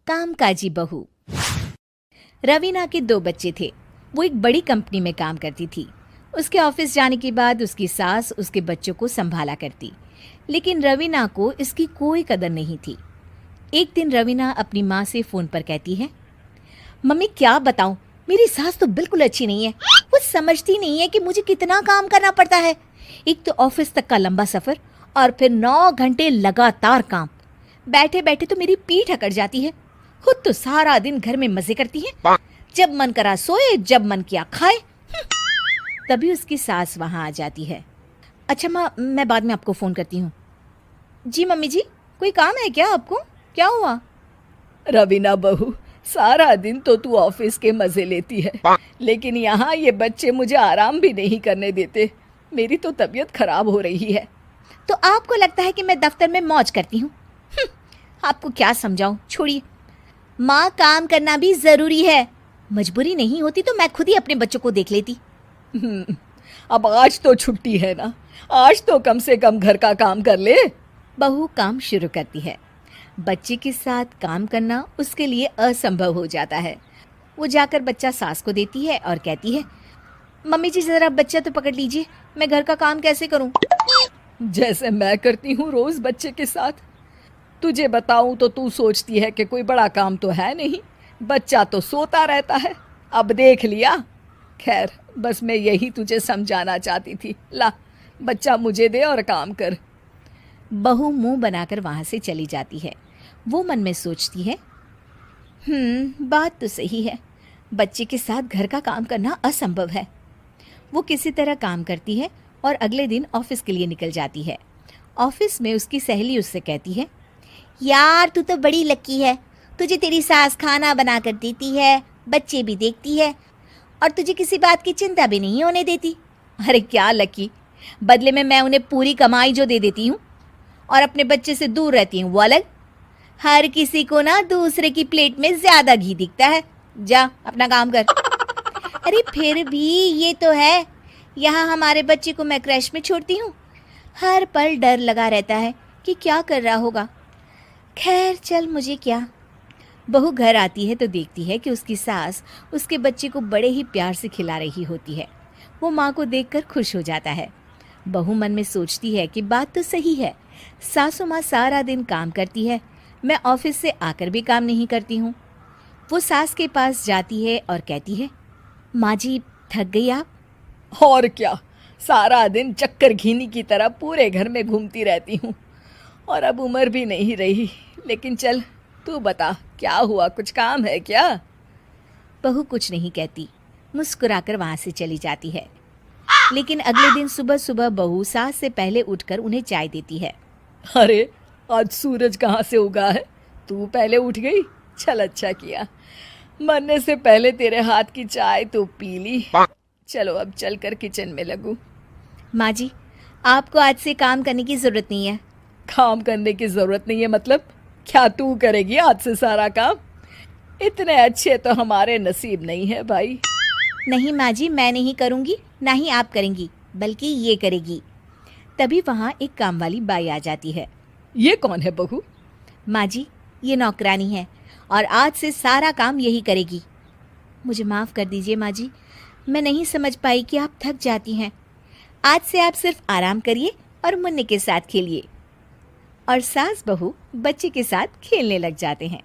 कामकाजी बहू। रवीना के 2 बच्चे थे। वो एक बड़ी कंपनी में काम करती थी। उसके ऑफिस जाने के बाद उसकी सास उसके बच्चों को संभाला करती, लेकिन रवीना को इसकी कोई कदर नहीं थी। एक दिन रवीना अपनी माँ से फ़ोन पर कहती है, मम्मी क्या बताऊं, मेरी सास तो बिल्कुल अच्छी नहीं है। वो समझती नहीं है कि मुझे कितना काम करना पड़ता है। एक तो ऑफिस तक का लंबा सफ़र और फिर 9 घंटे लगातार काम। बैठे बैठे तो मेरी पीठ अकड़ जाती है। खुद तो सारा दिन घर में मजे करती है, जब मन करा सोए, जब मन किया खाए। तभी उसकी सास वहां आ जाती है। अच्छा माँ, मैं बाद में आपको फ़ोन करती हूँ। जी मम्मी जी, कोई काम है क्या आपको? क्या हुआ? रवीना बहू, सारा दिन तो तू ऑफिस के मजे लेती है, लेकिन यहाँ ये बच्चे मुझे आराम भी नहीं करने देते। मेरी तो तबीयत खराब हो रही है। तो आपको लगता है कि मैं दफ्तर में मौज करती हूँ? आपको क्या समझाऊं, छोड़िए। माँ, काम करना भी ज़रूरी है। मजबूरी नहीं होती तो मैं खुद ही अपने बच्चों को देख लेती। अब आज तो छुट्टी है ना, आज तो कम से कम घर का काम कर ले। बहू काम शुरू करती है। बच्चे के साथ काम करना उसके लिए असंभव हो जाता है। वो जाकर बच्चा सास को देती है और कहती है, मम्मी जी ज़रा बच्चा तो पकड़ लीजिए, मैं घर का काम कैसे करूं? जैसे मैं करती हूँ रोज बच्चे के साथ। तुझे बताऊं तो तू सोचती है कि कोई बड़ा काम तो है नहीं, बच्चा तो सोता रहता है। अब देख लिया। खैर, बस मैं यही तुझे समझाना चाहती थी। ला, बच्चा मुझे दे और काम कर। बहू मुंह बनाकर वहां से चली जाती है। वो मन में सोचती है, बात तो सही है, बच्चे के साथ घर का काम करना असंभव है। वो किसी तरह काम करती है और अगले दिन ऑफिस के लिए निकल जाती है। ऑफिस में उसकी सहेली उससे कहती है, यार तू तो बड़ी लकी है, तुझे तेरी सास खाना बना कर देती है, बच्चे भी देखती है और तुझे किसी बात की चिंता भी नहीं होने देती। अरे क्या लकी, बदले में मैं उन्हें पूरी कमाई जो दे देती हूँ और अपने बच्चे से दूर रहती हूँ वो अलग। हर किसी को ना दूसरे की प्लेट में ज्यादा घी दिखता है। जा अपना काम कर। अरे फिर भी ये तो है, यहाँ हमारे बच्चे को मैं क्रैश में छोड़ती हूँ, हर पल डर लगा रहता है कि क्या कर रहा होगा। खैर चल, मुझे क्या। बहू घर आती है तो देखती है कि उसकी सास उसके बच्चे को बड़े ही प्यार से खिला रही होती है। वो माँ को देखकर खुश हो जाता है। बहू मन में सोचती है कि बात तो सही है, सासू माँ सारा दिन काम करती है, मैं ऑफिस से आकर भी काम नहीं करती हूँ। वो सास के पास जाती है और कहती है, माँ जी थक गई आप? और क्या, सारा दिन चक्कर घीनी की तरह पूरे घर में घूमती रहती हूँ और अब उम्र भी नहीं रही। लेकिन चल तू बता, क्या हुआ, कुछ काम है क्या? बहू कुछ नहीं कहती, मुस्कुराकर वहाँ से चली जाती है। लेकिन अगले दिन सुबह सुबह बहू सास से पहले उठकर उन्हें चाय देती है। अरे आज सूरज कहाँ से उगा है, तू पहले उठ गई। चल अच्छा किया, मरने से पहले तेरे हाथ की चाय तो पी ली। चलो अब चलकर किचन में लगूं। माँ जी, आपको आज से काम करने की ज़रूरत नहीं है। काम करने की ज़रूरत नहीं है मतलब? क्या तू करेगी आज से सारा काम? इतने अच्छे तो हमारे नसीब नहीं है भाई। नहीं माँ जी, मैं नहीं करूँगी, ना ही आप करेंगी, बल्कि ये करेगी। तभी वहाँ एक काम वाली बाई आ जाती है। ये कौन है बहू? माँ जी, ये नौकरानी है और आज से सारा काम यही करेगी। मुझे माफ़ कर दीजिए माँ जी, मैं नहीं समझ पाई कि आप थक जाती हैं। आज से आप सिर्फ आराम करिए और मुन्ने के साथ खेलिए। और सास बहू बच्चे के साथ खेलने लग जाते हैं।